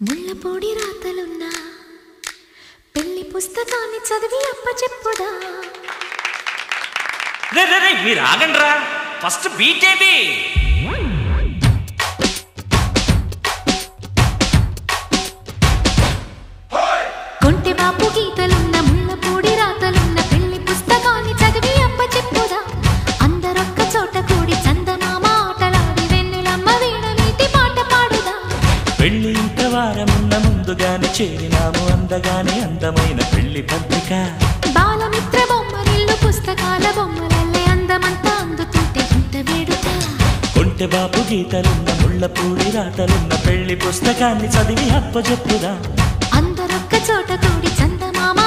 ముళ్ళపూడి రాతలున్నా పెళ్లి పుస్తకాన్ని చదివి అప్పచెప్పుదా. రే రే రే మీరు ఆగండ్రా, ఫస్ట్ బీటేబీ. కొంటె బాపు గీతలున్న ముళ్ళపూడి రాతలున్న పెళ్లి పుస్తకాన్ని చదివి అప్పచెప్పుదా. అందరొక్క చోట కూడి చందమామ ఆటలాడి వెన్నెలమ్మ వీణ నీటి పాట పాడుదా. పెళ్లి ఇంత వారమున్న ముందుగానే చేరినాము అందగానే అందమైన పెళ్లి పత్రిక. బాలమిత్ర బొమ్మరిల్లు పుస్తకాల బొమ్మలల్లే అందమంతా అందుతుంటే ఇంత వేడుక. కొంటె బాపు గీతలున్న ముళ్ళపూడి రాతలున్న పెళ్లి పుస్తకాన్ని చదివి అప్పచెప్పుదా. అందరొక్క చోట కూడి చందమామ